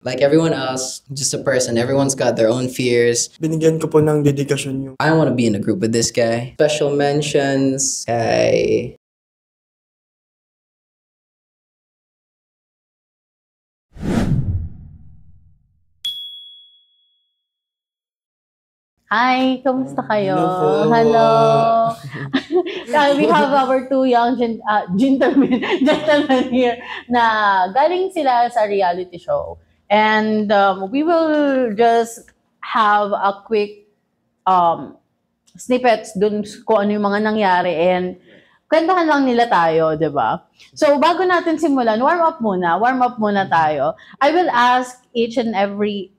Like everyone else, just a person. Everyone's got their own fears. Binigyan ko po ng dedikasyon yung I want to be in a group with this guy. Special mentions, guy. Hi, kamusta kayo? Hello po. Hello. We have our two young gentlemen here na galing sila sa reality show. And we will just have a quick snippets dun kung ano yung mga nangyari and kwentuhan lang nila tayo, di ba? So, bago natin simulan, warm up muna tayo. I will ask each and every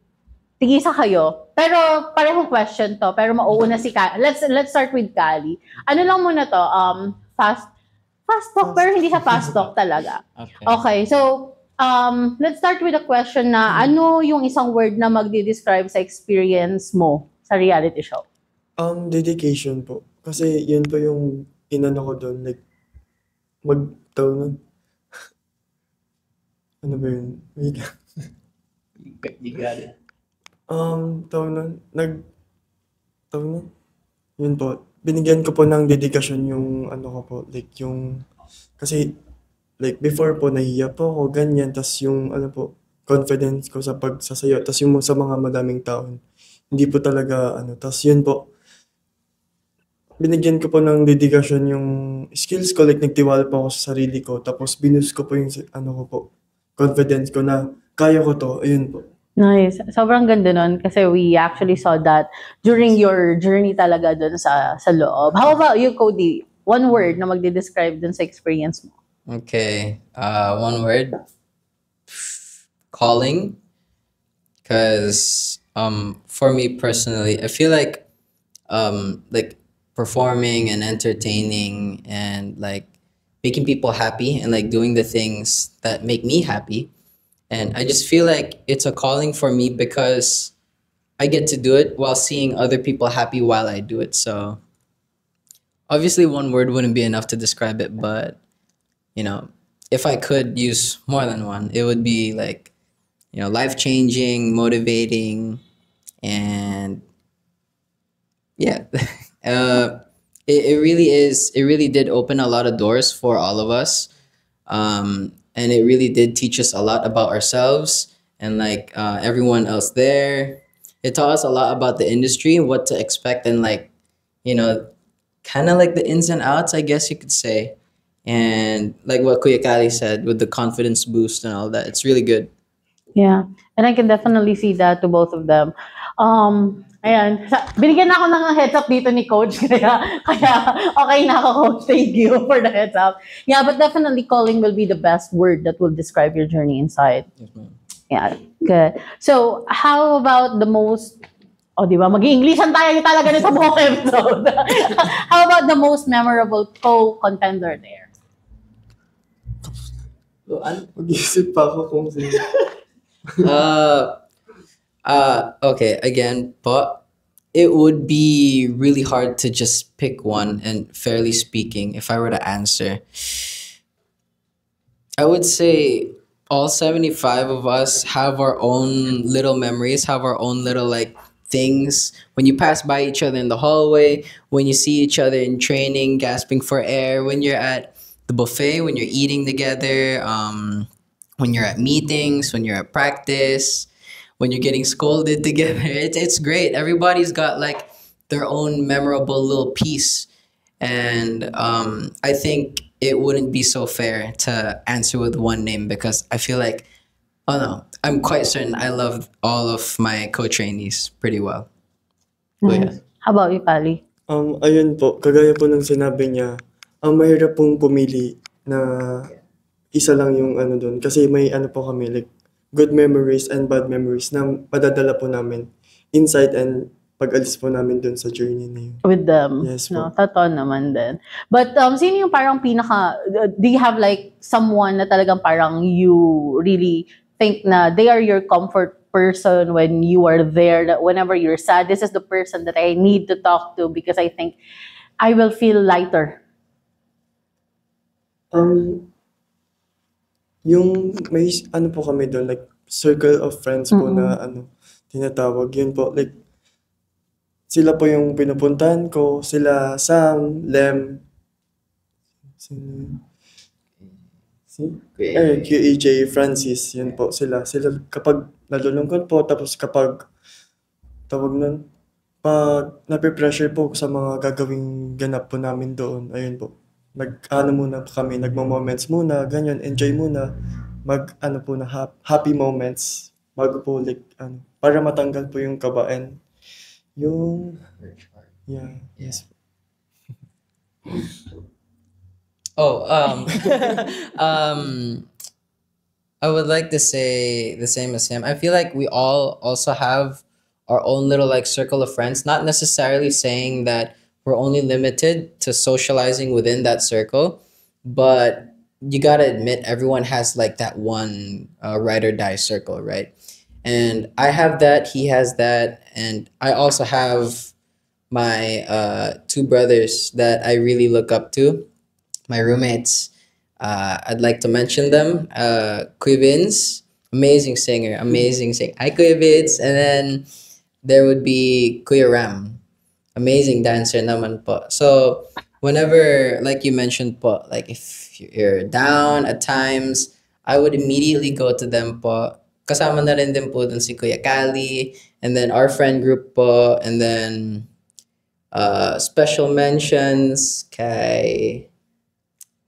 tigisa kayo. Pero parehong question to, pero mauuna si Kali. Let's start with Kali. Ano lang muna to, fast talk, pero hindi siya fast talk talaga. Okay, so let's start with a question na ano yung isang word na magdi-describe sa experience mo sa reality show? Dedication po. Kasi yun po yung inano ko doon. Like, magtawag ano ba yun? Wait lang. You got it. Tawag nun. Tawag nun. Yun po. Binigyan ko po ng dedikasyon yung ano ko po. Like, yung, kasi, like, before po, nahiya po ako, ganyan. Tas yung, ano po, confidence ko sa pagsasayaw. Tas yung sa mga madaming tao. Hindi po talaga, ano. Tas yun po, binigyan ko po ng dedikasyon yung skills ko. Like, nagtiwala po ako sa sarili ko. Tapos, binus ko po yung, ano ko po, confidence ko na kaya ko to. Ayun po. Nice. Sobrang ganda nun kasi we actually saw that during your journey talaga dun sa loob. How about you, Cody? One word na magde-describe dun sa experience mo. Okay. One word. Calling. Because for me personally, I feel like performing and entertaining and like making people happy and like doing the things that make me happy. And I just feel like it's a calling for me because I get to do it while seeing other people happy while I do it. So obviously one word wouldn't be enough to describe it, but you know, if I could use more than one, it would be like, you know, life-changing, motivating, and yeah. It really is, it really did open a lot of doors for all of us. And it really did teach us a lot about ourselves and like everyone else there. It taught us a lot about the industry, what to expect, and like, you know, kind of like the ins and outs, I guess you could say. And like what Kuya Kali said with the confidence boost and all that, it's really good. Yeah. And I can definitely see that to both of them. Ayan. Binigyan na ako ng heads up dito ni Coach. Kaya okay na ako, Coach. Thank you for the heads up. Yeah, but definitely calling will be the best word that will describe your journey inside. Yes, ma'am. Yeah, good. So, how about the most... Oh, di ba? Mag-i-Englishan tayo talaga sa buong episode. How about the most memorable co-contender there? Mag-isip pa ako kung sino. Okay, again, but it would be really hard to just pick one. And fairly speaking, if I were to answer, I would say all 75 of us have our own little memories, have our own little like things. When you pass by each other in the hallway, when you see each other in training, gasping for air, when you're at the buffet, when you're eating together, when you're at meetings, when you're at practice, when you're getting scolded together. It's great. Everybody's got like their own memorable little piece. And I think it wouldn't be so fair to answer with one name because I feel like, oh no, I'm quite certain I love all of my co-trainees pretty well. So, yeah. How about you, Pali? Ayun po, kagaya po ng sinabi niya, mahirap pong pumili na isa lang yung ano doon. Kasi may ano po kami, like, good memories and bad memories na madadala po namin inside and pag-alis po namin dun sa journey na yun. With them. Yes No, po. totoo naman din. But sino yung parang pinaka, do you have like someone na talagang parang you really think na they are your comfort person when you are there, that whenever you're sad, this is the person that I need to talk to because I think I will feel lighter? Yung may ano po kami doon, like circle of friends po na tinatawag. Yun po, like, sila po yung pinupuntahan ko. Sila Sam, Lem, si, QEJ, Francis, yun po sila. Sila kapag nalulungkot po, tapos kapag tawag nun, pag nape-pressure po sa mga gagawing ganap po namin doon, ayun po. Muna kami, nagmo-moments muna, ganyan, enjoy muna. Po na happy moments. Bago po, like, para matanggal po yung kaba and yung, yeah, yes. Oh, I would like to say the same as him. I feel like we all also have our own little like circle of friends, not necessarily saying that we're only limited to socializing within that circle, but you gotta admit everyone has like that one ride or die circle, right? And I have that, he has that, and I also have my two brothers that I really look up to, my roommates. I'd like to mention them. Kuya Vince, amazing singer, amazing singer. Hi, Kuya Vince. And then there would be Kuya Ram, amazing dancer naman po. So whenever, like you mentioned po, like if you're down at times, I would immediately go to them po. Kasama na rin din po dun si Kuya Kali, and then our friend group po, and then special mentions kay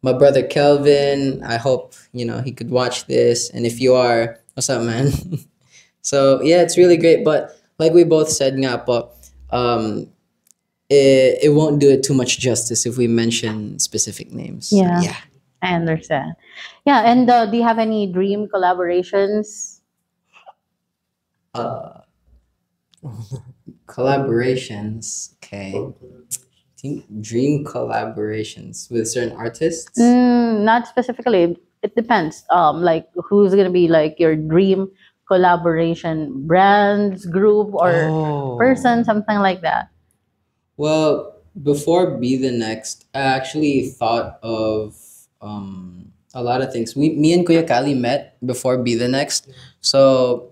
my brother Kelvin. I hope he could watch this, and if you are, what's up, man? So yeah, it's really great. But like we both said nga po, it won't do it too much justice if we mention specific names. So, Yeah. yeah. I understand. Yeah, and do you have any dream collaborations? Collaborations. Okay. I think dream collaborations with certain artists. Not specifically. It depends. Like who's gonna be like your dream collaboration brands, group, or person, something like that. Well, before Be the Next, I actually thought of a lot of things. Me and Kuya Kali met before Be the Next. So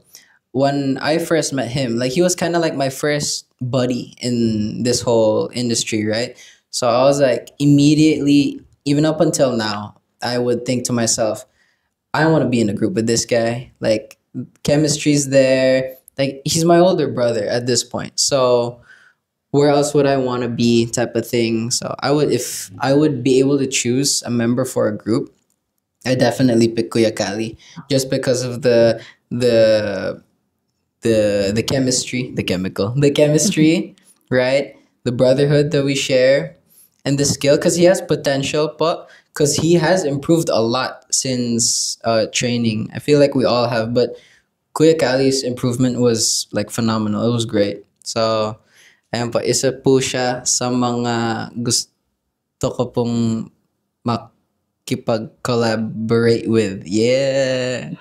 when I first met him, like he was kind of like my first buddy in this whole industry, right? So I was like immediately, even up until now, I would think to myself, I want to be in a group with this guy. Like chemistry's there. Like he's my older brother at this point. So where else would I want to be type of thing. So if I would be able to choose a member for a group, I definitely pick Kuya Kali just because of the chemistry, the chemistry, right? The brotherhood that we share and the skill because he has potential, but because he has improved a lot since training. I feel like we all have, but Kuya Kali's improvement was like phenomenal. It was great. So, ayan po, isa po siya sa mga gusto ko pong makipag-collaborate with. Yeah!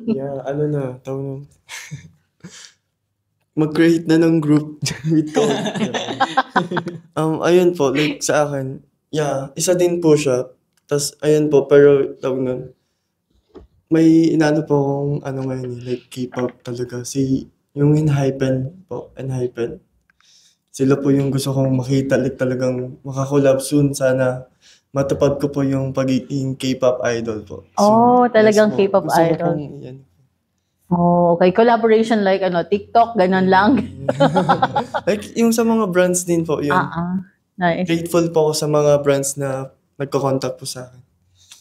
Yeah, tawag nun. Mag-create na ng group with Code. Ayun po, like sa akin, yeah, isa din po siya. Tas ayun po, pero tawag nun, may inano po akong ngayon, like K-pop talaga. Yung Enhypen po, Enhypen. Sila po yung gusto kong makita, like talagang makakollab soon. Sana matupad ko po yung pagiging K-pop idol po. Talagang po. K-pop Gusto ko idol. pong yan. Okay. Collaboration like TikTok, ganun lang. Like yung sa mga brands din po, yun. Nice. Grateful po ako sa mga brands na nagko-contact po sa akin.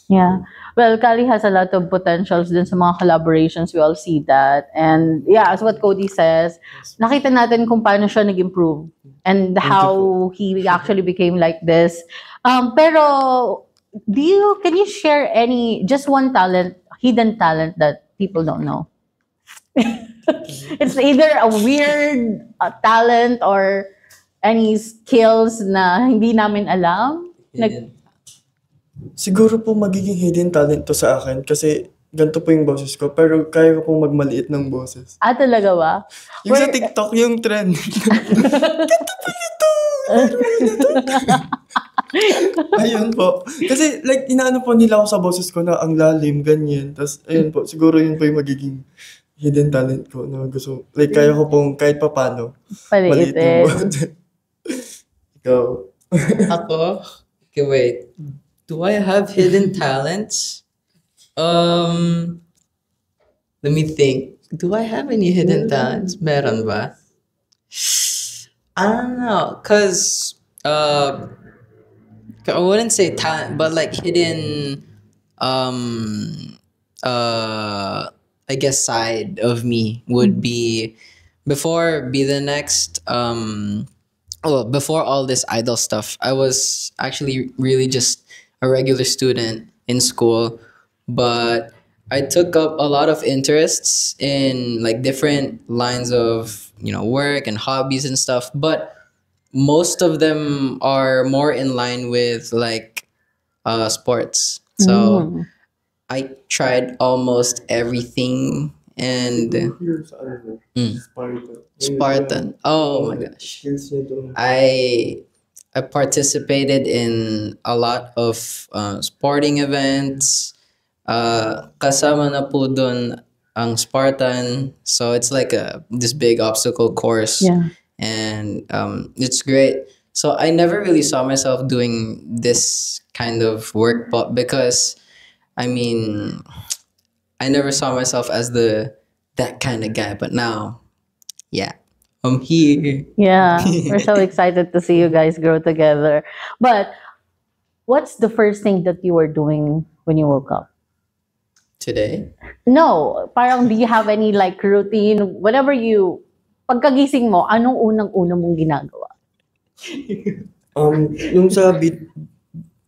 Yeah. Well, Kali has a lot of potentials din sa mga collaborations. We all see that. And yeah, as what Cody says, nakita natin kung paano siya nag-improve and how he actually became like this. Pero can you share just one hidden talent that people don't know? It's either a weird talent or any skills na hindi namin alam. Siguro po magiging hidden talent to sa akin kasi ganito po yung boses ko, pero kaya ko pong magmaliit ng boses. Ah, talaga ba? Yung sa Where- TikTok, yung trend. Ayun po. Kasi like, inaano po nila ako sa boses ko na ang lalim, ganyan. Tapos, ayun po, siguro yun po yung magiging hidden talent ko na gusto. Like, kaya ko pong kahit papano, maliit yung Paliitin. boses. Ikaw. Ako? Okay, wait. Do I have hidden talents? Let me think. Do I have any hidden talents? Meron ba? I don't know, cause I wouldn't say talent, but like hidden, um, I guess side of me would be before Be the Next. Well, before all this idol stuff, I was actually really just a regular student in school, but I took up a lot of interests in like different lines of work and hobbies and stuff, but most of them are more in line with like sports. So Mm. I tried almost everything and Yung sa ano, Spartan. Spartan. Oh my gosh. Skills niya doon. I participated in a lot of sporting events. Kasama na po dun ang Spartan. So it's like this big obstacle course. Yeah. And it's great. So I never really saw myself doing this kind of work, but because I mean, I never saw myself as that kind of guy. But now, yeah, I'm here Yeah. We're so excited to see you guys grow together. But what's the first thing that you were doing when you woke up? today. No, parang do you have any like routine? Whenever pagkagising mo, anong unang-una mong ginagawa? Yung sa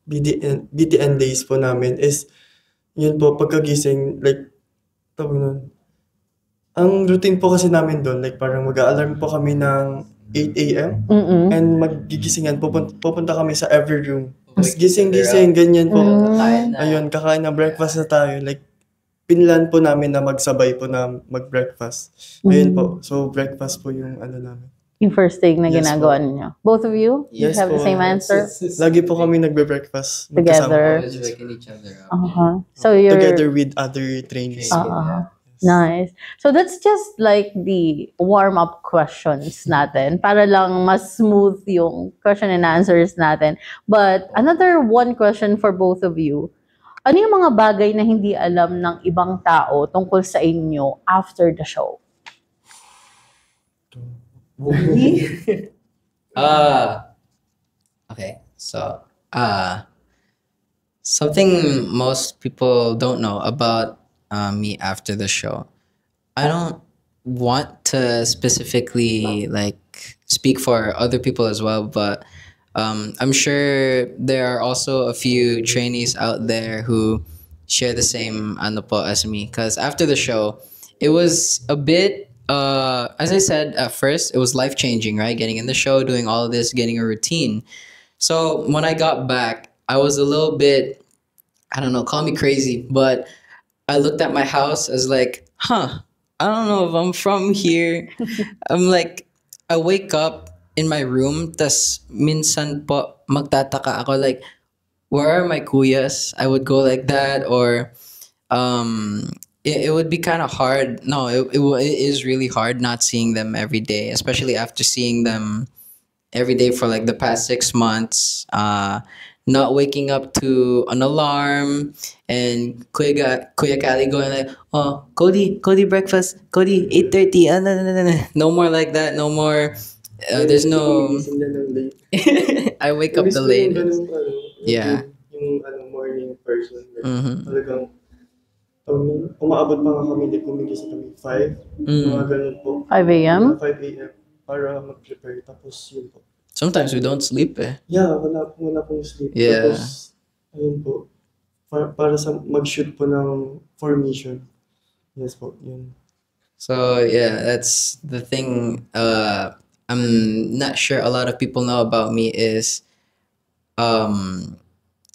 BTN days po namin is, yun po, pagkagising, like, tawag nun. Ang routine po kasi namin doon, like, parang mag-a-alarm po kami ng 8 a.m. Mm-mm. And magigisingan, pupunta kami sa every room. Tapos gising-gising, ganyan po. Kain na. Ayun, kakain na breakfast na tayo. Like, pinlan po namin na magsabay po na mag-breakfast. Ayun po. So, breakfast po yung ano namin. Yung first thing na Yes, ginagawa ninyo. Both of you? Yes, you have the po. same answer? Lagi po kami nagbe-breakfast. Together. Always waking each other up. Uh-huh. So you're... Together with other trainees. Uh-huh. Nice. So that's just like the warm-up questions natin para lang mas smooth yung question and answers natin. But another one question for both of you. Ano yung mga bagay na hindi alam ng ibang tao tungkol sa inyo after the show? Okay. So, something most people don't know about me after the show. I don't want to specifically like speak for other people as well, but I'm sure there are also a few trainees out there who share the same ano po as me. Because after the show, it was a bit, as I said at first, it was life changing, right? Getting in the show, doing all of this, getting a routine. So when I got back, I was a little bit, I don't know, call me crazy, but I looked at my house as like, I don't know if I'm from here. I'm like, I wake up in my room, tas minsan po magtataka ako like, where are my kuyas? I would go like that, or it would be kind of hard. No, it is really hard not seeing them every day, especially after seeing them every day for like the past 6 months. Not waking up to an alarm and Kuya Kali going like, oh, Cody breakfast, Cody 8:30. No more like that. No more. There's no. Gising na ng late. I wake up Miss the ko yung latest. ganung, Yeah. yung morning person. Like, Mhm. talagang, umaabot pa nga kami, like, kumigising kami 5. Mga ganun po. 5 a.m.? 5 a.m. Para mag-prepare. Tapos yun po. Sometimes we don't sleep. Yeah, wala pong sleep. Yeah. Tapos, ayun po. Para sa mag-shoot po ng formation. Yes po, yun. So yeah, that's the thing. I'm not sure a lot of people know about me is,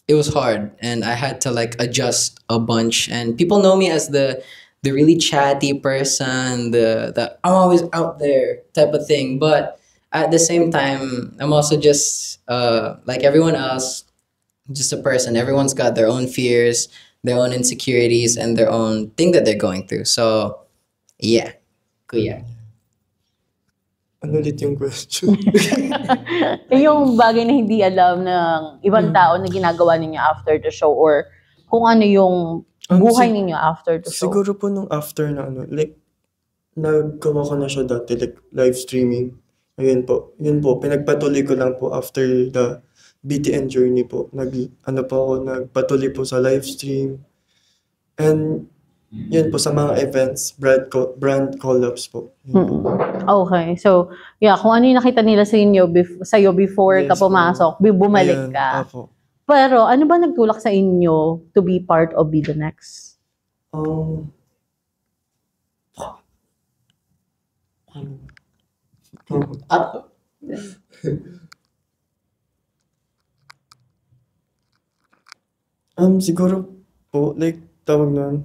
it was hard, and I had to like adjust a bunch. And people know me as the really chatty person, the I'm always out there type of thing. But at the same time, I'm also just like everyone else, just a person. Everyone's got their own fears, their own insecurities, and their own thing that they're going through. So yeah, kuya. Ano ulit yung question? Yung bagay na hindi alam ng ibang tao na ginagawa ninyo after the show or kung ano yung buhay ninyo after the show. Siguro po nung after na ano, like, naggawa ko na siya dati, like, live streaming. Ayun po. Yun po, pinagpatuloy ko lang po after the BTN journey po. Nagpatuloy po sa live stream. And, yun po, sa mga events, brand collabs po. Yun po. Okay. So, yeah, kung ano yung nakita nila sa inyo, sa'yo before ka Yes, pumasok, bumalik Ayan, ka. Apo. Pero, ano ba nagtulak sa inyo to be part of Be The Next? Um, Up. siguro po, like, tawag nun,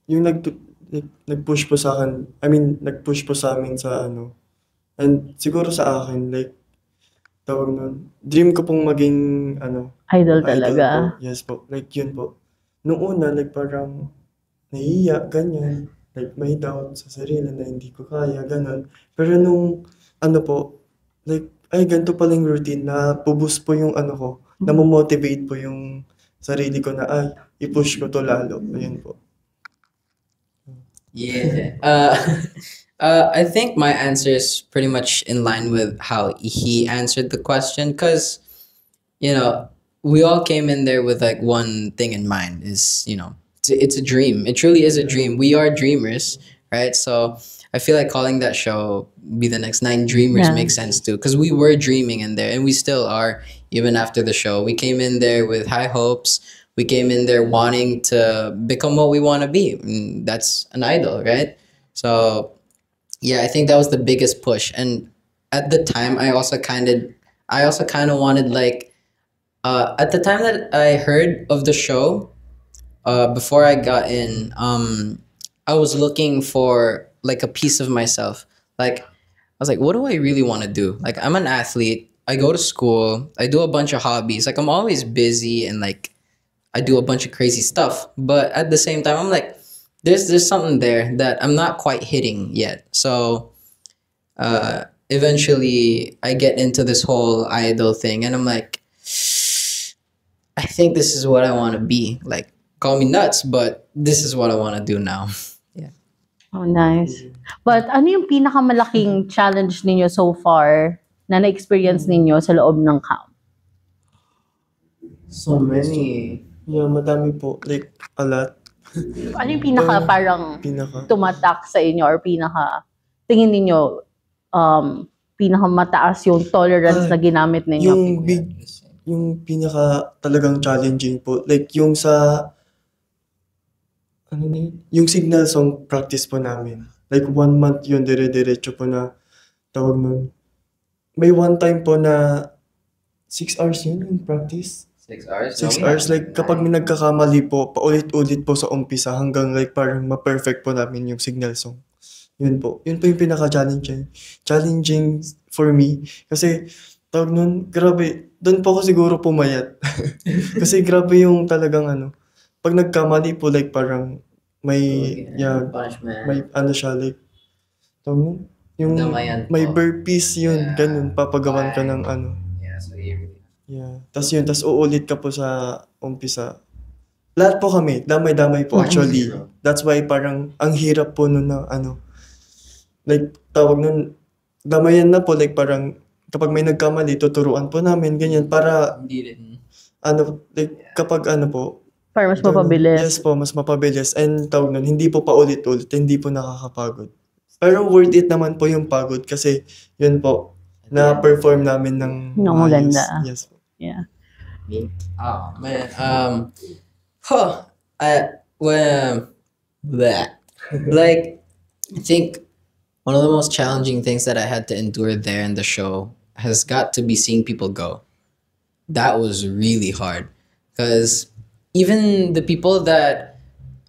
yung nag-push po sa akin, I mean, nag-push po sa amin sa ano, and siguro sa akin, like, tawag nun, dream ko pong maging, ano, Idol idol talaga. po. Yes po, like, yun po. Nung una, like, parang, nahihiya, ganyan, like, may doubt sa sarili na hindi ko kaya, ganun. Pero nung, ano po, like, ay, ganito pala yung routine na puboost po yung ano ko, namomotivate po yung sarili ko na, ay, i-push ko to lalo. Ayun po. Yeah. I think my answer is pretty much in line with how he answered the question, because, you know, we all came in there with like one thing in mind is, you know, it's a dream. It truly is a dream. We are dreamers, right? So I feel like calling that show Be The Next 9 Dreamers Yeah. makes sense too, because we were dreaming in there and we still are, even after the show. We came in there with high hopes. We came in there wanting to become what we want to be. And that's an idol, right? So yeah, I think that was the biggest push. And at the time, I also kind of wanted like, at the time that I heard of the show, before I got in, I was looking for like a piece of myself. Like, I was like, what do I really want to do? Like, I'm an athlete. I go to school. I do a bunch of hobbies. Like, I'm always busy and like, I do a bunch of crazy stuff. But at the same time, I'm like, there's something there that I'm not quite hitting yet. So, eventually, I get into this whole idol thing, and I'm like, I think this is what I want to be. Like, call me nuts, but this is what I want to do now. Oh, nice. But ano yung pinakamalaking challenge ninyo so far na na-experience ninyo sa loob ng camp? So many. Yeah, madami po. Like, a lot. Ano yung pinaka parang Pinaka. tumatak sa inyo or pinaka tingin ninyo pinaka mataas yung tolerance na ginamit ninyo? Yung pinaka talagang challenging po. Like, yung sa, ano na yun? Yung signal song practice po namin. Like, 1 month yun, dire-diretso po na tawag nun. May one time po na 6 hours yun yung practice. 6 hours? 6 hours, like, kapag may nagkakamali po, paulit-ulit po sa umpisa hanggang like parang ma-perfect po namin yung signal song. Yun po. Yun po yung pinaka-challenging. Challenging for me. Kasi, tawag nun, grabe, doon po ako siguro pumayat. Kasi grabe yung talagang ano, pag nagkamali po, like parang may, yeah, Punishment. may ano siya, like, tawag nun, yung Damayan may po. burpees yun, Yeah. ganun, papagawan ka ng ano. Yeah, so you Yeah. Tas yun, tas uulit ka po sa umpisa. Lahat po kami, damay-damay po actually. That's why parang ang hirap po nun na ano. Like, tawag nun, damayan na po, like parang kapag may nagkamali, tuturuan po namin, ganyan, para ano, like kapag ano po. Para mas ganun. mapabilis. Yes po, mas mapabilis. And tawag nun, hindi po paulit-ulit, hindi po nakakapagod. Pero worth it naman po yung pagod kasi yun po, na-perform namin ng Ng maayos. maganda. Yes po. Yeah. Oh man. Well, that. Like, I think one of the most challenging things that I had to endure there in the show has got to be seeing people go. That was really hard. Because even the people that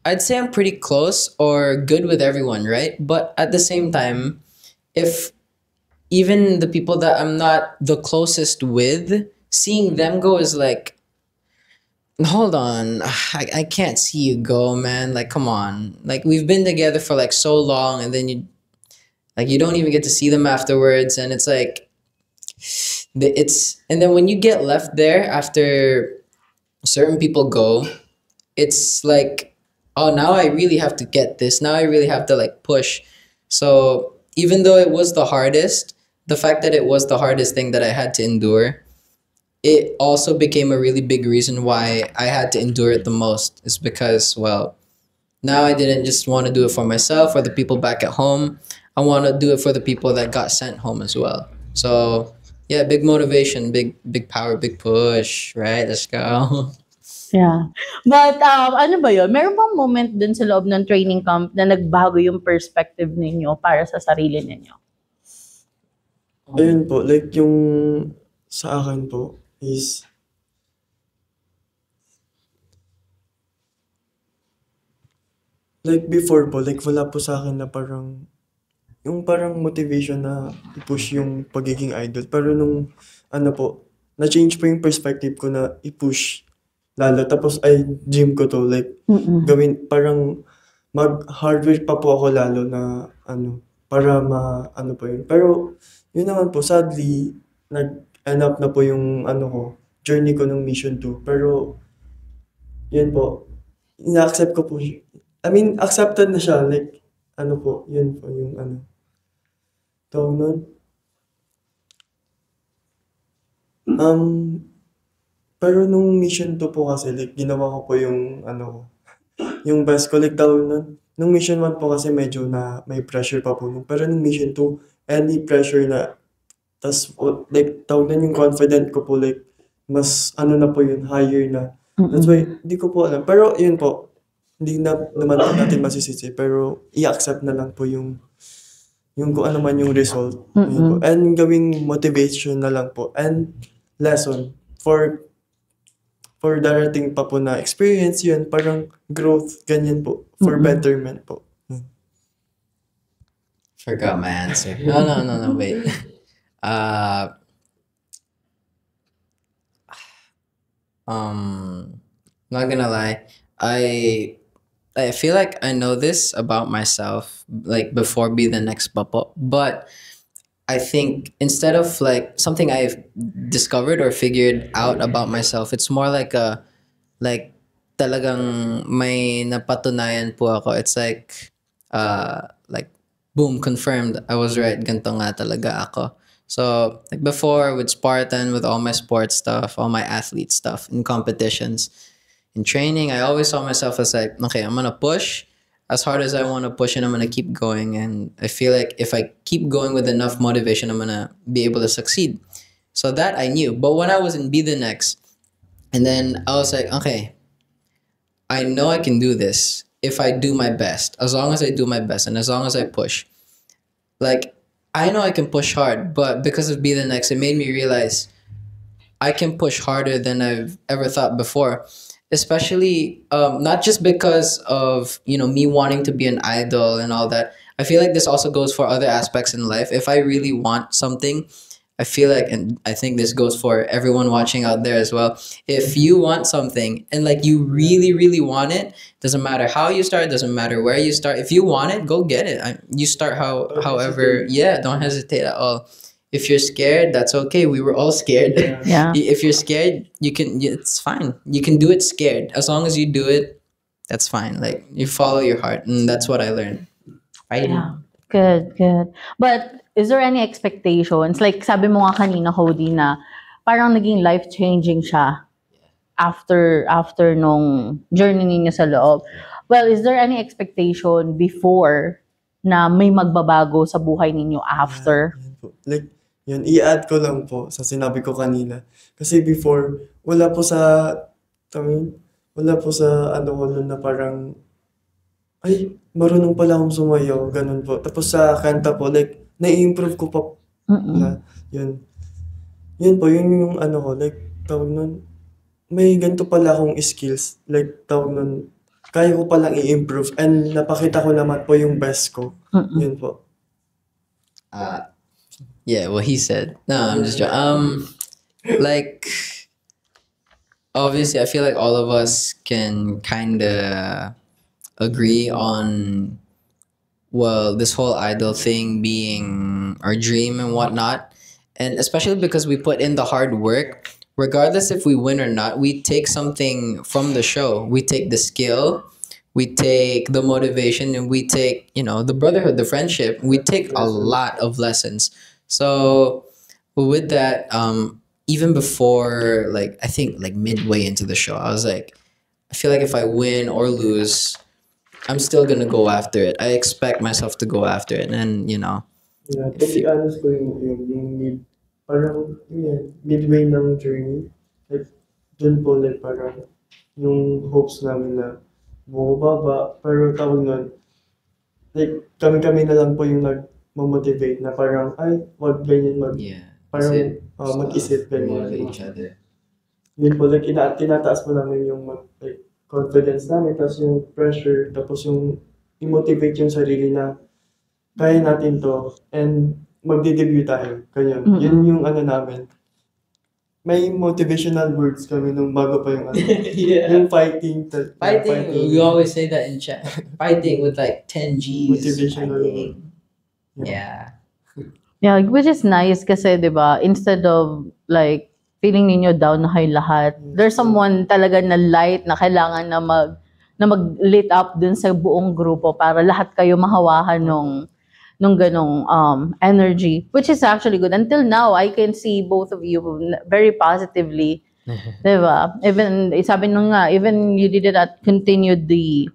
I'd say I'm pretty close or good with everyone, right? But at the same time, if even the people that I'm not the closest with, seeing them go is like, hold on, I can't see you go, man. Like, come on. Like, we've been together for like so long, and then you don't even get to see them afterwards. And it's like, and then when you get left there after certain people go, it's like, oh, now I really have to get this. Now I really have to like push. So even though it was the hardest, the fact that it was the hardest thing that I had to endure, it also became a really big reason why I had to endure it the most. Is because, well, now I didn't just want to do it for myself or the people back at home. I want to do it for the people that got sent home as well. So yeah, big motivation, big power, big push, right? Let's go. Yeah. But ano ba yun? Meron bang moment dun sa loob ng training camp na nagbago yung perspective ninyo para sa sarili ninyo? Ayun po, like yung sa akin po is like before po, like wala po sa akin na parang yung parang motivation na i-push yung pagiging idol. Pero nung ano po, na-change po yung perspective ko na i-push lalo. Tapos ay gym ko to, like gawin, parang mag-hard work pa po ako lalo na ano, para ano po yun. Pero yun naman po, sadly, nag-end up na po yung ano ko, journey ko ng Mission 2. Pero yun po, ina-accept ko po siya. I mean, accepted na siya. Like, ano po, yun po yung ano. Tawag nun. Pero nung Mission 2 po kasi, like, ginawa ko po yung, ano, yung best ko, like, tawag nun. Nung Mission 1 po kasi medyo na may pressure pa po. Pero nung Mission 2, any pressure na, tas, like, tawag nun yung confident ko po, like, mas, ano na po yun, higher na. That's why, hindi ko po alam. Pero, yun po, hindi na naman po natin masisisi. Pero, i-accept na lang po yung kung ano man yung result. Yun po. And gawing motivation na lang po. And lesson for darating pa po na experience yun. Parang growth, ganyan po. For betterment po. Forgot my answer. No, wait. Not gonna lie. I feel like I know this about myself, like before Be the Next Bubble, but I think instead of like something I've discovered or figured out about myself, it's more like talagang may napatunayan po ako. It's like boom, confirmed. I was right. Ganito nga talaga ako. So like before with Spartan, with all my sports stuff, all my athlete stuff in competitions, in training, I always saw myself as like, okay, I'm gonna push as hard as I want to push, and I'm gonna keep going. And I feel like if I keep going with enough motivation, I'm gonna be able to succeed. So that I knew. But when I was in Be the Next, and then I was like, okay, I know I can do this if I do my best. As long as I do my best and as long as I push. Like, I know I can push hard, but because of Be the Next, it made me realize I can push harder than I've ever thought before. Especially not just because of me wanting to be an idol and all that. I feel like this also goes for other aspects in life. If I really want something, I feel like, and I think this goes for everyone watching out there as well, if you want something and like you really really want it, doesn't matter how you start, doesn't matter where you start, if you want it, go get it. You start however. Yeah, don't hesitate at all. If you're scared, that's okay. We were all scared. Yeah. If you're scared, it's fine. You can do it scared. As long as you do it, that's fine. Like, you follow your heart. And that's what I learned. Right? Yeah. Good. But is there any expectations? Like, sabi mo nga kanina, Cody, na parang naging life-changing siya after nung journey ninyo sa loob. Well, is there any expectation before na may magbabago sa buhay ninyo after? Yan po. Like, yun, i-add ko lang po sa sinabi ko kanina. Kasi before, wala po sa ano ko nun na parang, ay, marunong pala akong sumayaw, ganun po. Tapos sa kanta po, like, na-improve ko pa na, yun. Yun po, yun yung ano ko, like, tawag nun, may ganito pala akong skills. Like, tawag nun, kaya ko palang i-improve. And napakita ko naman po yung best ko. Yun po. Yeah, what he said. No, I'm just joking. Like, obviously, I feel like all of us can kind of agree on, well, this whole idol thing being our dream and whatnot. And especially because we put in the hard work, regardless if we win or not, we take something from the show. We take the skill, we take the motivation, and we take, the brotherhood, the friendship. We take a lot of lessons. So with that, even before, like, I think like midway into the show, I was like, I feel like if I win or lose, I'm still gonna go after it. I expect myself to go after it, and Yeah, to be honest ko yung parang, midway ng journey. Like, dun po, like, parang, yung hopes namin na bumababa. Pero tawag nun, like, kami-kami na lang po yung nag-motivate na parang, ay, wag ganyan, yeah, parang, that's it. mag-isip ganyan. Motivate each other. Yun po, like, tinataas po namin yung, like, confidence namin, tapos yung pressure, tapos yung i-motivate yung sarili na kaya natin to, and magde-debut tayo. Ganyan. Yun yung namin. May motivational words kami nung bago pa yung Yeah. yung fighting. Fighting, we always say that in chat. Fighting with like 10 G's. Motivational. Fighting. Yeah. Yeah, which is nice kasi, di ba, instead of like feeling ninyo down na kayo lahat, there's someone talaga na light na kailangan na mag-lit up dun sa buong grupo para lahat kayo mahawahan nung ganong energy, which is actually good. Until now, I can see both of you very positively. Diba? Even, sabi nung nga, even you did not continue the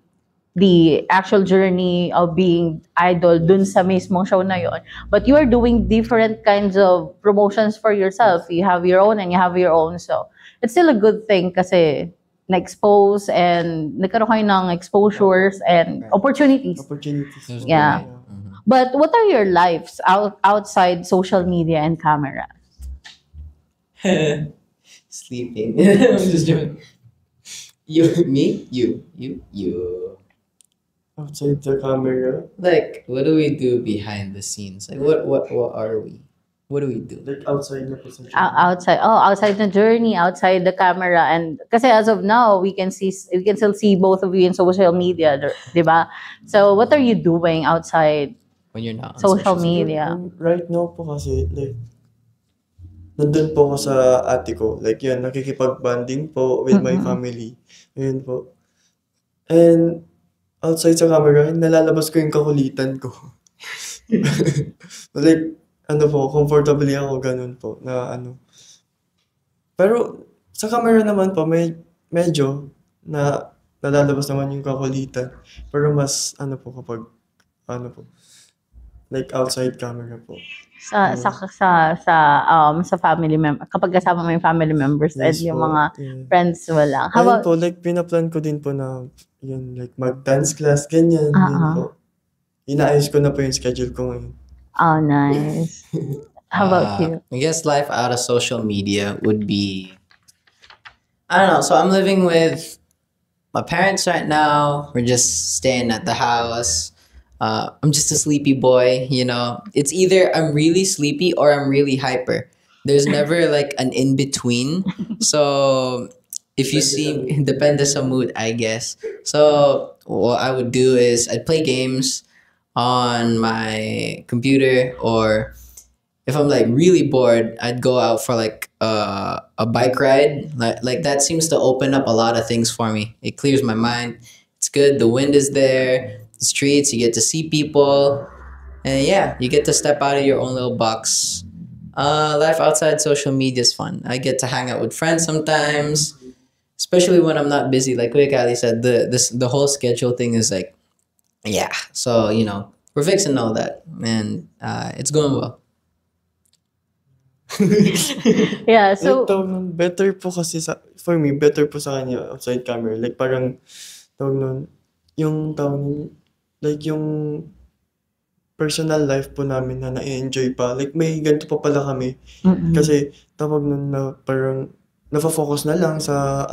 actual journey of being idol dun sa mismong show na yon. But you are doing different kinds of promotions for yourself. You have your own and you have your own. So, it's still a good thing kasi na-expose and nagkaroon kayo ng exposures and opportunities. Opportunities. Yeah. But what are your lives outside social media and camera? Sleeping. I'm just joking. Me? You. Outside the camera, Like, what do we do behind the scenes? Like, what are we? What do we do? like outside na po sa Outside the journey, outside the camera, and kasi as of now, we can still see both of you in social media, di ba? So, what are you doing outside When you're not on social media? Right now po kasi, like, nandun po ako sa ate ko. Like, yun, nakikipag-bonding po with my family. Ayun po. And, outside sa camera, nalalabas ko yung kakulitan ko. Like, comfortably ako, ganun po, na Pero, sa camera naman po, medyo, nalalabas naman yung kakulitan. Pero mas, kapag, like, outside camera po. Sa family member, kapag kasama mo yung family members and Yes yung po, mga yeah. friends mo lang. How Ayun about po, like, pinaplan ko din po na, yun, like, mag-dance class, ganyan, yun po. Inaayos ko na po yung schedule ko ngayon. oh, nice. How about you? I guess life out of social media would be, I don't know. So I'm living with my parents right now. We're just staying at the house. I'm just a sleepy boy, It's either I'm really sleepy or I'm really hyper. There's never like an in between. So if you see, depende sa mood, I guess. So what I would do is I'd play games on my computer, or if I'm like really bored, I'd go out for like a bike ride. Like that seems to open up a lot of things for me. It clears my mind. It's good. The wind is there. The streets, you get to see people, and yeah, you get to step out of your own little box. Life outside social media is fun. I get to hang out with friends sometimes, especially when I'm not busy. Like Kuya Kali said, the whole schedule thing is like, yeah. So we're fixing all that, and it's going well. Yeah, so Like, better po kasi for me, better po sa kanya outside camera. Like, parang, like, yung personal life po namin na na-enjoy pa. Like, may ganito pa pala kami. Kasi, tawag nun na parang, nafo-focus na lang sa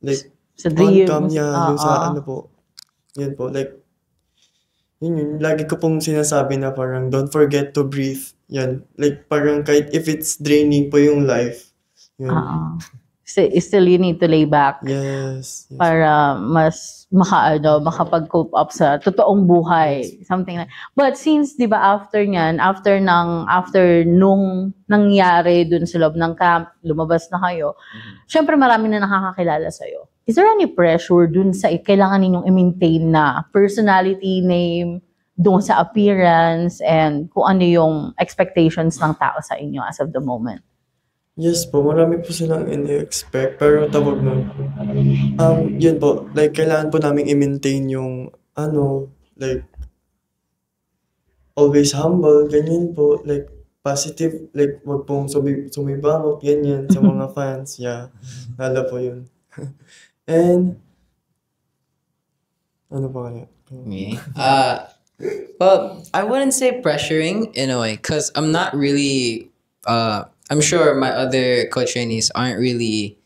like, Sa on-cam dreams. niya, yung sa Oo. po. Yun po, like, yun, lagi ko pong sinasabi na parang don't forget to breathe. Yan, like parang kahit if it's draining po yung life. Yun. Oo. Still you need to lay back Yes. para mas makapag-cope up sa totoong buhay. Something like. But since, di ba, after nung nangyari dun sa loob ng camp, lumabas na kayo, syempre marami na nakakakilala sa'yo. Is there any pressure dun sa kailangan ninyong i-maintain na personality, name, dun sa appearance, and kung ano yung expectations ng tao sa inyo as of the moment? Yes po, marami po silang in-expect, pero tawag nun. Yun po, like, kailangan po namin i-maintain yung, like, always humble, ganyan po, like, positive, like, wag pong sumibangot, ganyan, sa mga fans, yeah, lalo po yun. And, ano pa kaya? Me? Well, I wouldn't say pressuring in a way, because I'm not really, I'm sure my other co-trainees aren't really,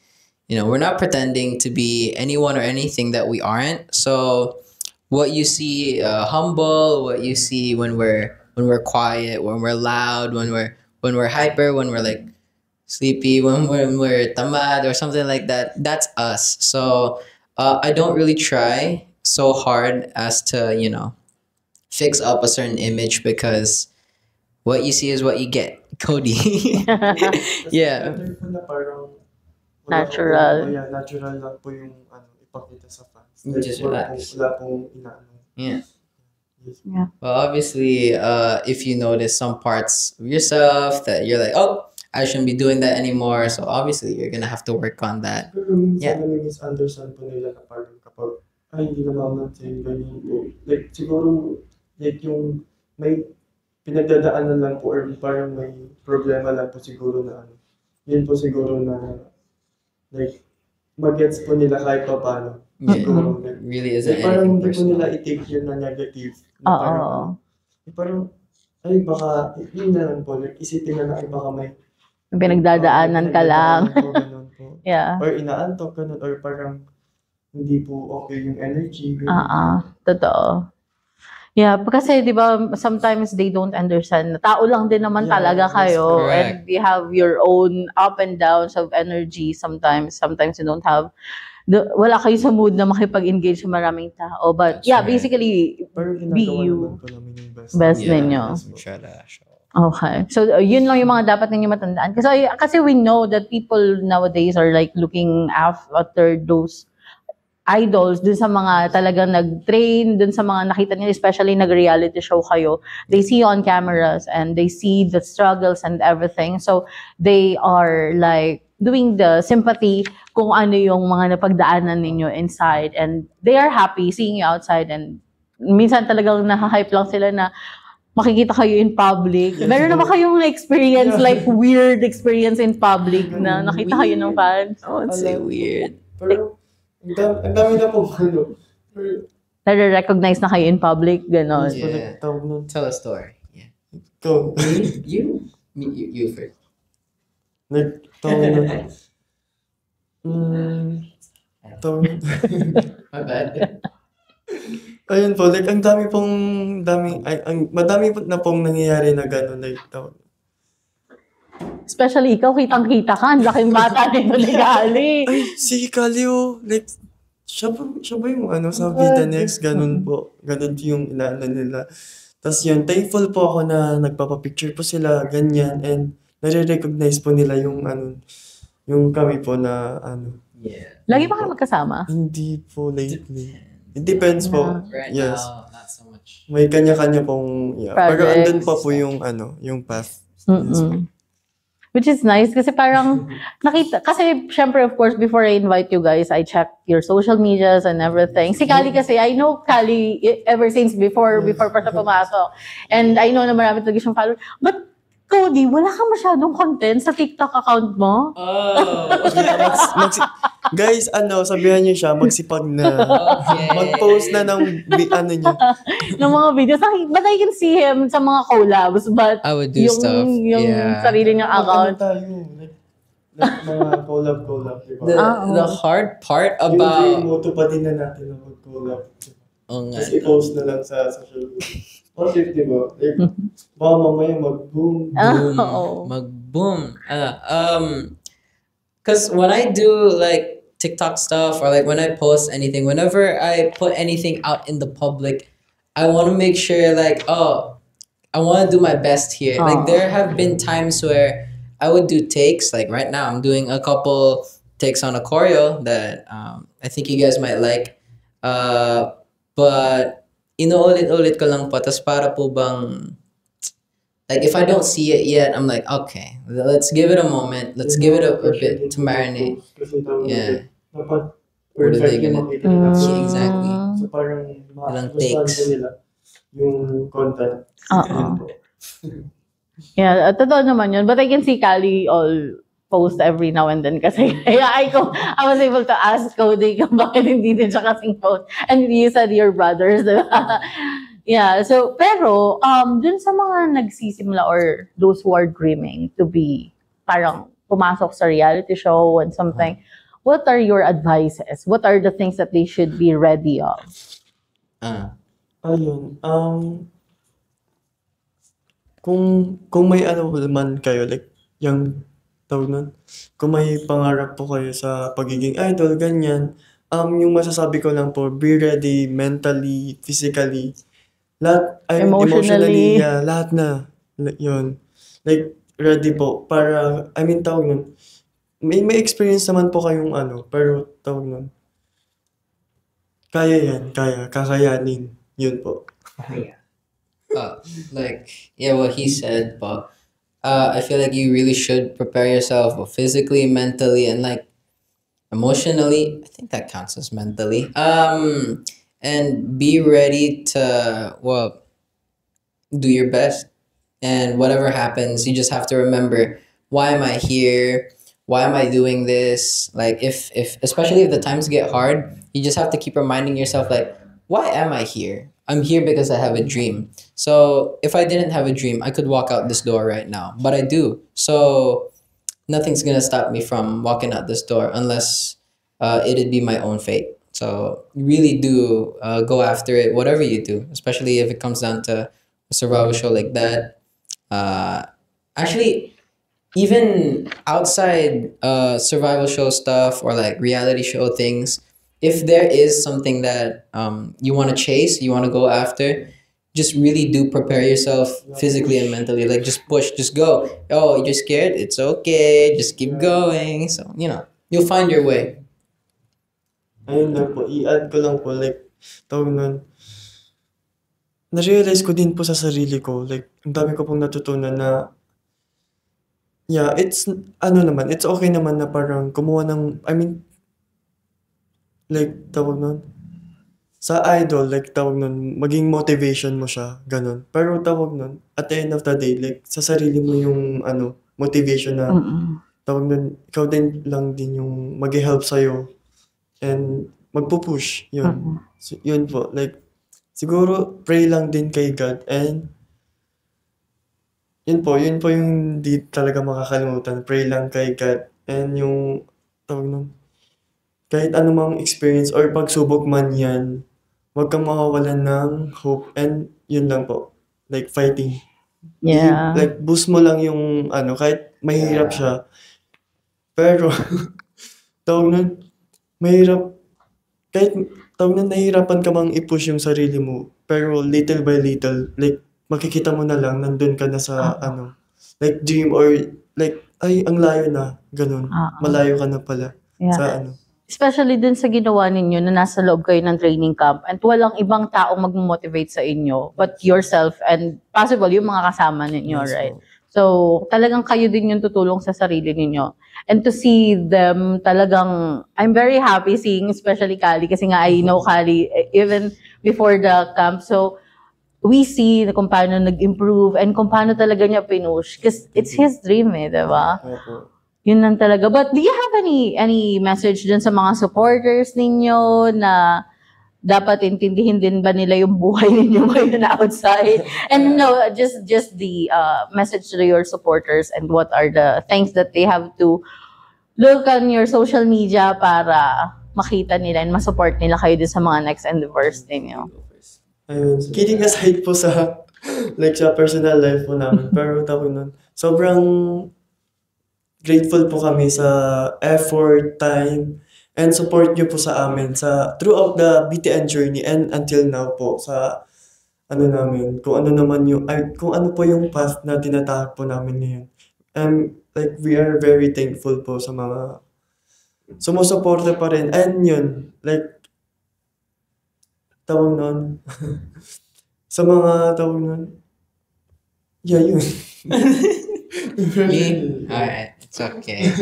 we're not pretending to be anyone or anything that we aren't. So what you see humble, what you see when we're quiet, when we're loud, when we're hyper, when we're like sleepy, when we're tamad or something like that, that's us. So I don't really try so hard as to, fix up a certain image, because what you see is what you get. Cody. Yeah. Better po na parang, Natural. Yeah, natural lang po yung, ipakita sa fans. Just wala relax. Wala pong inaano. Yeah. Yes. Well, obviously, if you notice some parts of yourself that you're like, oh, I shouldn't be doing that anymore. So obviously, you're gonna have to work on that. Pero minsan Yeah. nami-misunderstand po nila na parang kapag, hindi na mamansin, ganyan po. Like, siguro, like yung may pinagdadaanan lang po or parang may problema lang po siguro na yun po siguro na, like, mag-gets po nila kahit pa paano. Yeah. Siguro, It really isn't like, parang anything hindi po nila personal. i-take yun na negative. Na parang, Oo. parang, ay baka, yun na lang po, like, isipin na ay baka may Pinagdadaanan ka lang. po, ganun po. Yeah. Or inaantok, ganun, or parang hindi po okay yung energy. ganun. Totoo. Yeah, kasi 'di ba sometimes they don't understand. Tao lang din naman Yeah, talaga that's kayo, correct. and you have your own up and downs of energy sometimes. Sometimes you don't have wala kayo sa mood na makipag-engage sa maraming tao. But That's yeah, right. basically Pero be ginagawa you. naman po namin yung best. Best Yeah, ninyo. we try to show. Okay. So, yun lang yung mga dapat ninyo matandaan. Kasi we know that people nowadays are like looking after those idols, dun sa mga talagang nag-train, dun sa mga nakita nila, especially nag-reality show kayo. They see you on cameras and they see the struggles and everything. So, they are like doing the sympathy kung ano yung mga napagdaanan ninyo inside. And they are happy seeing you outside. And minsan talagang nahahype lang sila na makikita kayo in public. Yes, Meron na ba kayong experience, Yeah. like weird experience in public na nakita kayo ng fans? I won't say Alam. weird. Pero, ang dami na po, Pero, Nare-recognize na kayo in public, gano'n. Yeah. tawag nun. Tell a story. Yeah. Ikaw, You first. like, tawag nun. Tawag nun. My bad. Ayun po, like, madami po na pong nangyayari na gano'n, like, tawag. Especially ikaw, kitang-kita ka. Ang laking bata nito ni Gali. Ay, si Kalio, like, siya ba yung sa Vida Next, ganun po. Ganun yung inaano nila. Tapos yun, thankful po ako na nagpapapicture po sila, ganyan, and nare-recognize po nila yung yung kami po na Yeah. Lagi ba kayo magkasama? hindi po lately. It depends po. Right Yes. now, not so much. May kanya-kanya pong, pero Projects. andun pa po yung, yung path. Mm-mm. Which is nice kasi parang kasi syempre of course before I invite you guys, I check your social medias and everything. Si Kali kasi, I know Kali ever since before pa siya pumasok. And I know na marami talaga siyang follower. But Cody, wala ka masyadong content sa TikTok account mo? Oh. Guys, sabihan niyo siya, magsipag na. Okay. Mag-post na ng, niyo. ng mga videos. But I can see him sa mga collabs. But I would do yung, stuff. yung Yeah. sarili niyang account. Tayo. Like, Like, mga collab, di The ba? the hard part Yung dream about mo, tupadin na natin na mag-collab. oh nga, Tapos i-post na lang sa social media. What if, di ba? Like, baka mamaya mag-boom. boom, Oo. mag-boom. Because when I do like TikTok stuff or like when I post anything, whenever I put anything out in the public, I want to make sure like, oh, I want to do my best here. Like there have been times where I would do takes. Like right now, I'm doing a couple takes on a choreo that I think you guys might like. But inuulit-ulit ko lang po. Tas para po bang like if I don't see it yet, I'm like, okay, let's give it a moment. Let's give it a bit to marinate. Kasi daw, Yeah. dapat What are they perfect yung gonna- makita nila. Yeah, exactly. So parang Ilang magustuhan takes. ko nila yung content. Oo. Yun po. Yeah, totoo naman yun. But I can see Kali all post every now and then kasi I was able to ask Cody kung bakit hindi din siya kasing post. And you said your brothers, di ba? Yeah, so, pero, dun sa mga nagsisimula or those who are dreaming to be parang pumasok sa reality show and something, what are your advices? What are the things that they should be ready of? Ayun. Kung may ano man kayo, like, yung tawag nun, kung may pangarap po kayo sa pagiging idol, ganyan, yung masasabi ko lang po, be ready mentally, physically, lahat, I mean, Emotionally. emotionally, yeah, lahat na, yun. Like, ready po, para, I mean, tawag nun, may experience naman po kayong ano, pero tawag nun, kakayanin, yun po. Like yeah, what he said, but I feel like you really should prepare yourself physically, mentally, and like emotionally. I think that counts as mentally. And be ready to do your best, and whatever happens, you just have to remember, why am I here? Why am I doing this? Like if especially if the times get hard, you just have to keep reminding yourself like, why am I here? I'm here because I have a dream. So if I didn't have a dream, I could walk out this door right now, but I do. So nothing's gonna stop me from walking out this door unless it'd be my own fate. So you really do go after it, whatever you do, especially if it comes down to a survival show like that. Actually, even outside survival show stuff or like reality show things, if there is something that you want to chase, you want to go after, just really do prepare yourself physically and mentally. Like just push, just go. Oh, you're scared? It's okay. Just keep going. So, you'll find your way. Ayun lang po, i-add ko lang po, like, tawag nun, na-realize ko din po sa sarili ko, like, ang dami ko pong natutunan na, yeah, it's okay naman na parang kumuha ng, I mean, like, tawag nun, sa idol, like, tawag nun, maging motivation mo siya, ganun. Pero tawag nun, at the end of the day, like, sa sarili mo yung, motivation na, tawag nun, ikaw din lang din yung mag-help sa'yo, and magpupush, yun. So, yun po, like, siguro, pray lang din kay God, and, yun po yung di talaga makakalimutan, pray lang kay God, and yung, tawag nun, kahit anumang experience or pagsubok man yan, huwag kang mawawalan ng hope, and yun lang po, like, fighting. Yeah. Like, boost mo lang yung, kahit mahirap siya, pero, tawag nun, mahirap, kahit tawag nun, nahihirapan ka mang i-push yung sarili mo, pero little by little, like, makikita mo na lang, nandun ka na sa, like, dream or, like, ay, ang layo na, ganun. Malayo ka na pala. Yeah. Sa Especially dun sa ginawa ninyo na nasa loob kayo ng training camp and walang ibang taong mag-motivate sa inyo but yourself and possible yung mga kasama ninyo, Yes, right? po. So, talagang kayo din yung tutulong sa sarili ninyo. And to see them talagang, I'm very happy seeing especially Kali kasi nga I know Kali even before the camp. So, we see na kung paano nag-improve and kung paano talaga niya pinush. Because it's his dream eh, di ba? Opo. Yun lang talaga. But do you have any message dun sa mga supporters ninyo na dapat intindihin din ba nila yung buhay ninyo ngayon outside? And no, just the message to your supporters and what are the things that they have to look on your social media para makita nila and masupport nila kayo din sa mga next endeavors ninyo. Ayun. Kidding aside po sa, like, sa personal life po namin. Pero tawag nun, sobrang grateful po kami sa effort, time, and support nyo po sa amin sa throughout the BTN journey and until now po sa ano namin, kung ano naman yung, kung ano po yung path na tinatahak po namin ngayon. Like, we are very thankful po sa mga sumusuporta pa rin. And yun, like, tawag nun, sa mga tawag nun, yeah, yun. Me? Alright, it's okay.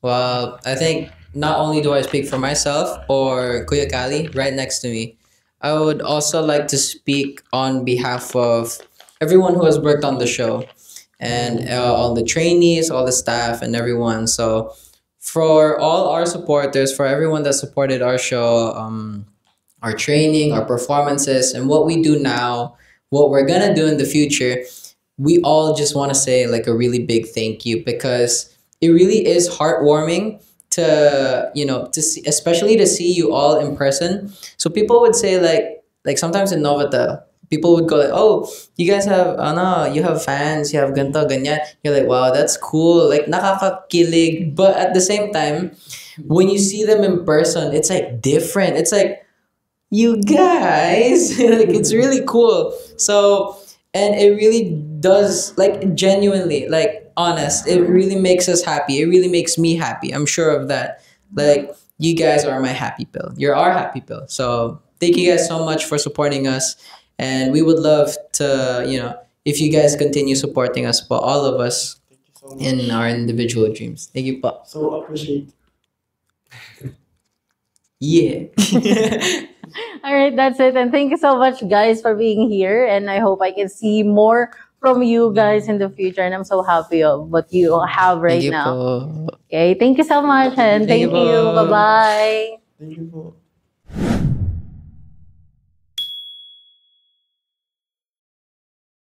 Well, I think not only do I speak for myself or Kuya Kali right next to me, I would also like to speak on behalf of everyone who has worked on the show and all the trainees, all the staff, and everyone. So, for all our supporters, for everyone that supported our show, our training, our performances, and what we do now, what we're gonna do in the future, we all just want to say like a really big thank you because it really is heartwarming to to see, especially to see you all in person. So people would say like sometimes in Novata, people would go like, oh, you guys have you have fans, you have ganto ganyan. You're like, wow, that's cool, like nakakakilig. But at the same time, when you see them in person, it's like different. It's like, you guys, like it's really cool. So, and it really does, like, genuinely, like, honest, it really makes us happy. It really makes me happy. I'm sure of that. Like, you guys are my happy pill. You're our happy pill. So thank you guys so much for supporting us. And we would love to, if you guys continue supporting us, po, all of us Thank you so much. in our individual dreams. Thank you, po. So appreciate. Yeah. All right, that's it. And thank you so much, guys, for being here. And I hope I can see more from you guys in the future. And I'm so happy of what you have right Thank you, now. po. Okay, thank you so much. And Thank thank you you. po. Bye-bye. Thank you po.